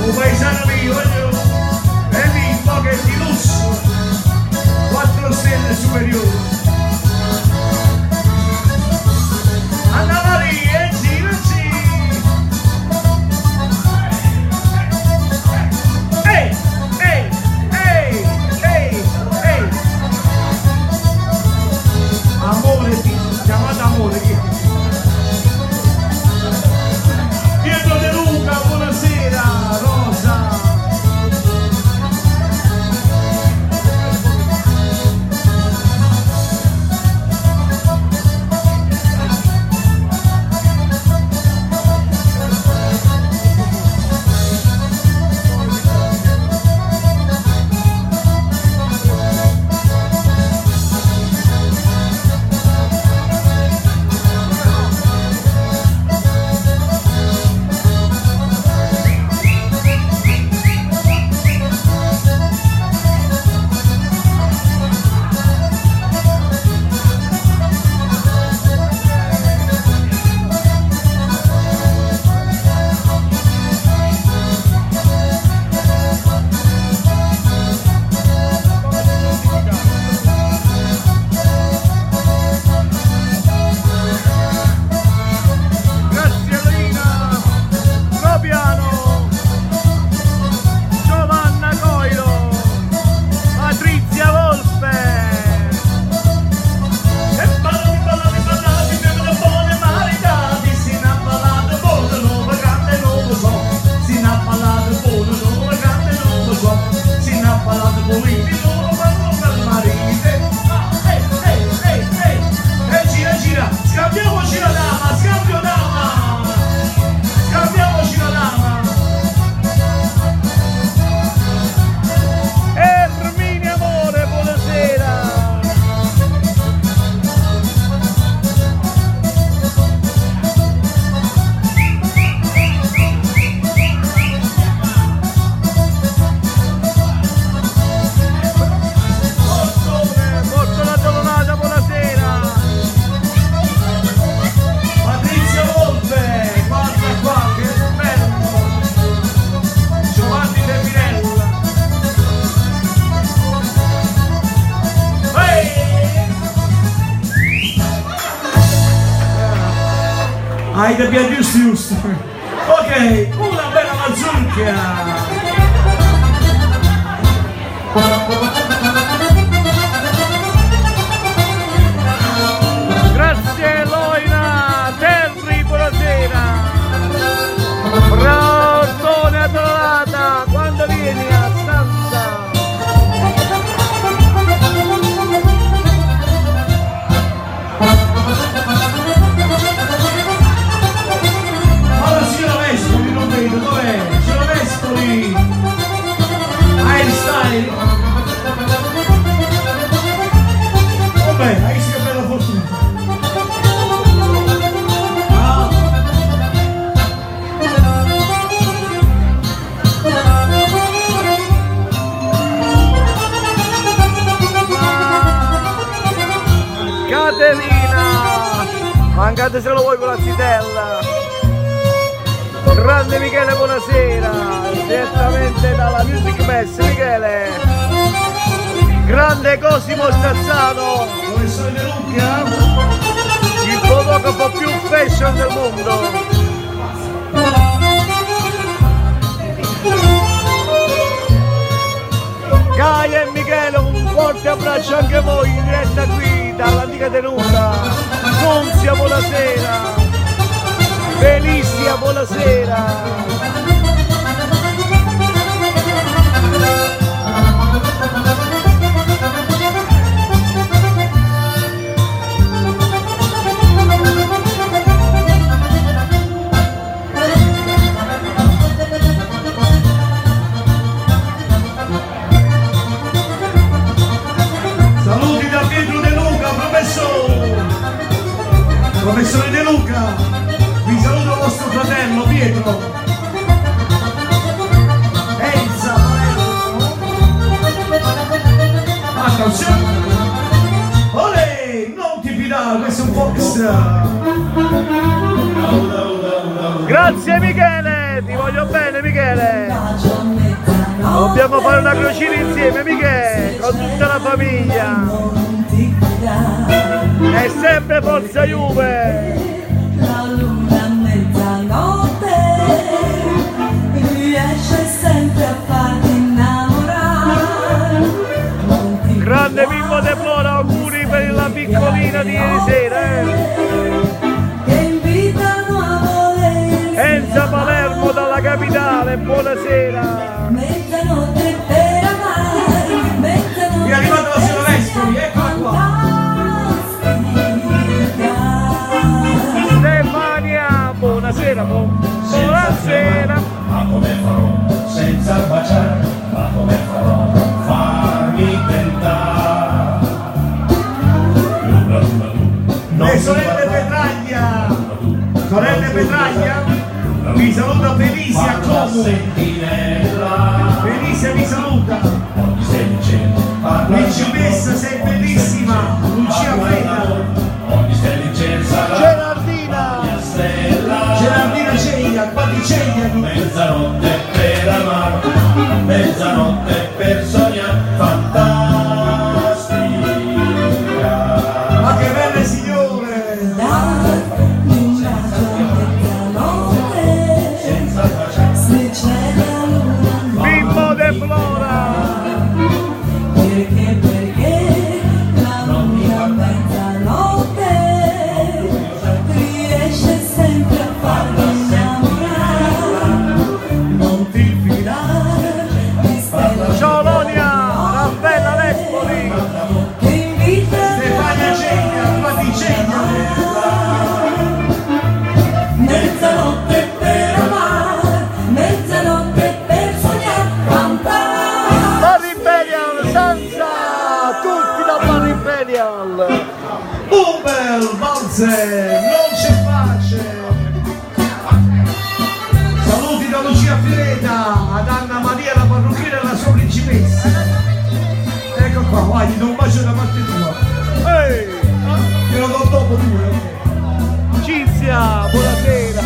un paesano mio, e lì poche di lusso, 4 stelle superiori. Anna Maria, gira, ehi, ehi, ehi, ehi, ehi. Amore, chiamata amore, Pietro De Luca, buonasera, Rosa. Hai da più giusto. Ok, una bella mazurka. Grazie Loina, Terri, buonasera. Bravo Tone adorata, quando vieni a stanza? Non vedo, dov'è? Signora Vespoli! Einstein! Vabbè, hai visto che bella fortuna! Ah. Caterina! Mancate se lo vuoi con la zitella! Grande Michele, buonasera, direttamente dalla Music Mess, Michele. Grande Cosimo Stazzano, Professore De Luca, il fotografo più fashion del mondo. Gaia e Michele, un forte abbraccio anche a voi in diretta qui dall'antica tenuta. Nunzia, buonasera. Felicia, buonasera! saluti da Pietro De Luca, professore De Luca! Vi saluto vostro fratello Pietro. Enza, attenzione. Olè, non ti fidare, questo è un po' extra. Grazie Michele! ti voglio bene Michele. Dobbiamo fare una crocina insieme Michele, con tutta la famiglia. E sempre forza Juve. La luna a mezzanotte riesce sempre a farti innamorare. Grande Mimmo De Flora, auguri per la piccolina di ieri sera. Che invitano a volersi. Enza Palermo dalla capitale, buonasera. Mezzanotte per amare, mezzanotte. È arrivata la signora Vescovi, eccola qua. Stefania, buonasera, buonasera. Ma come farò senza baciare? Ma come farò farmi tentare? Le sorelle Petraglia, sorelle Petraglia, vi saluta Felicia Como. Felicia vi saluta. Principessa, sei bellissima. Lucia Freda. Gerardina. Gerardina Ceglia, quanti Ceglia tu? Mezzanotte per amare, mezzanotte per sognare, fantastica. Ma che belle signore! Senza baciare. Se c'è la luna, Mimmo De Flora. perché la luna a mezzanotte riesce sempre a farti innamorare. Non ti fidare di stelle Ciolonia, Raffaella Lespoli. che invitano Stefania Ceglia, quanti Ceglia? mezzanotte per amare, mezzanotte per sognare, cantare. Bar Imperial, Sanza, tutti da Bar Imperial. Uber, Valze, non c'è pace! Saluti da Lucia Fireta, ad Anna Maria la parrucchiera e la sua principessa. Ecco qua, vai, ti do un bacio da parte tua. Ehi, Te lo do dopo due, ok? Cinzia, buonasera.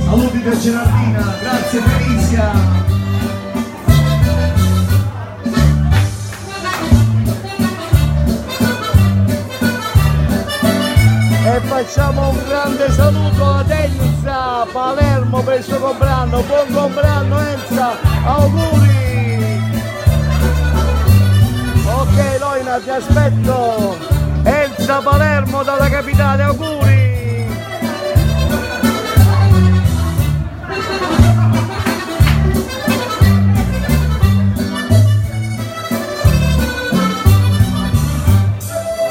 Saluti per Gerardina, grazie Felicia. E facciamo un grande saluto ad Enza Palermo per il suo compleanno. Buon compleanno Enza, auguri. Ok Loina, ti aspetto. Enza Palermo dalla capitale, auguri.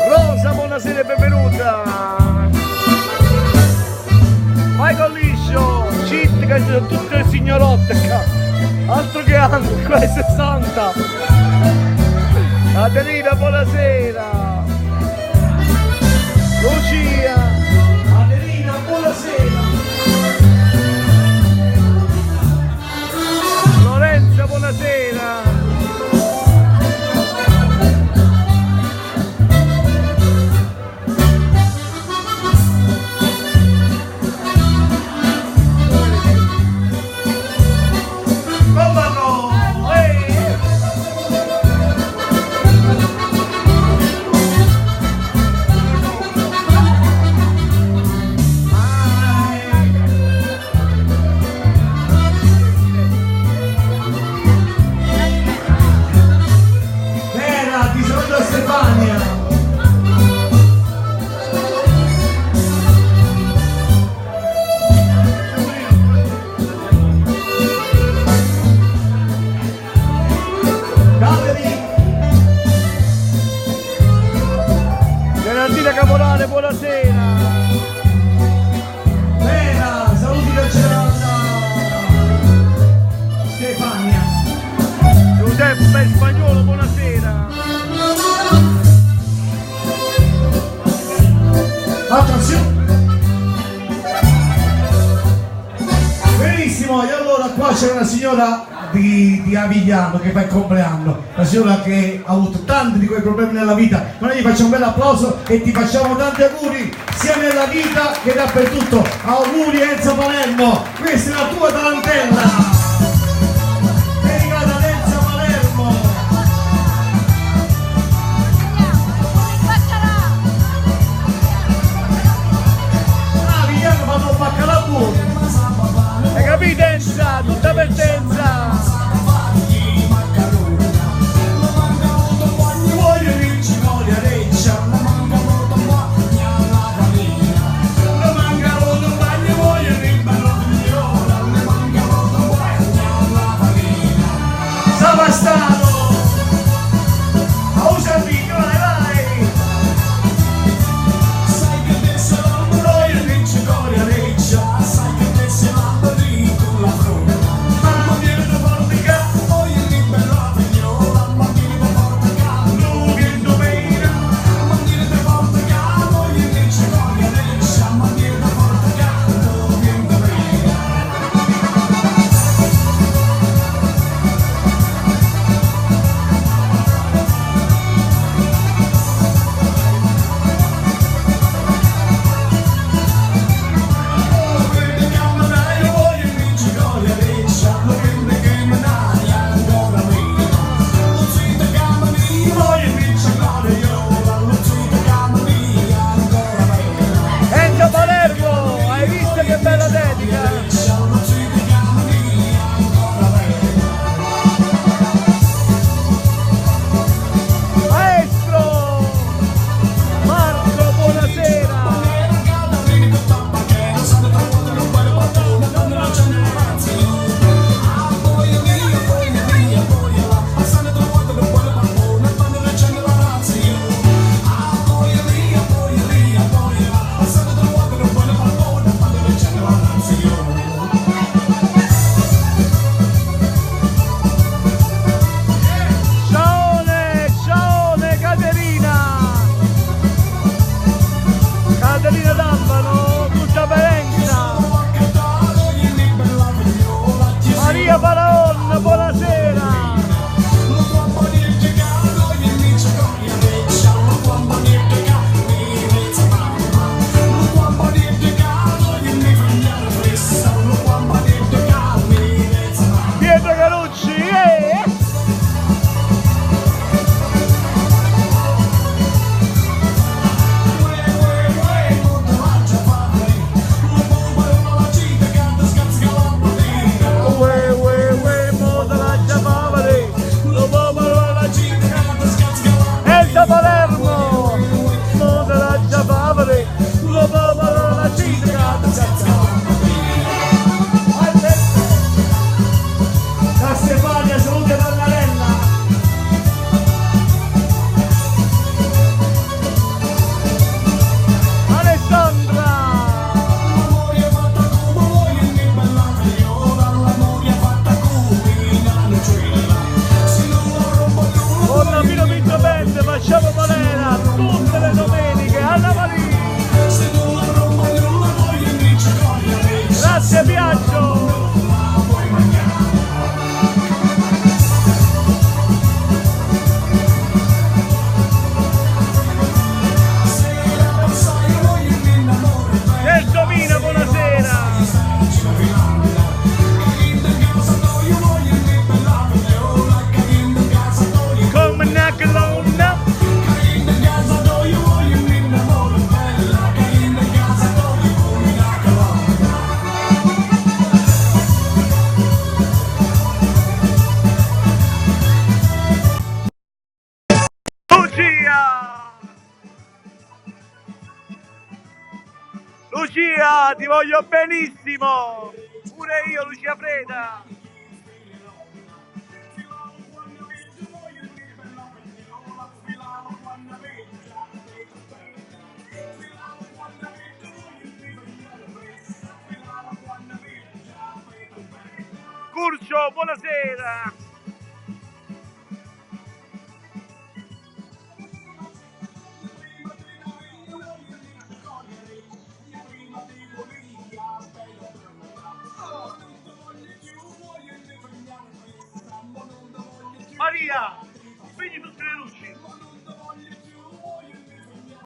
Rosa, buonasera e benvenuta. Michael Liscio, Cit che sono tutte le signorotte qua. Altro che anni, qua è 60. Adelina, buonasera. Lucia. Adelina, buonasera. Lorenza, buonasera. Comando! Vera, ti saluto Stefania. Gerardina Caporale, buonasera. Vera, saluti da Gerarda. Stefania. Giuseppe Spagnolo, buonasera. Attenzione. Benissimo, e allora qua c'è una signora di di Avigliano che fa il compleanno, la signora che ha avuto tanti di quei problemi nella vita, ma noi gli facciamo un bel applauso e ti facciamo tanti auguri sia nella vita che dappertutto. Auguri Enzo Palermo, questa è la tua tarantella, dedicata ad Enzo Palermo. Avigliano fanno un baccalà buono. Hai capito Enza? Tutta per Enza! Lucia, ti voglio benissimo! Pure io, Lucia Freda! Curcio, buonasera!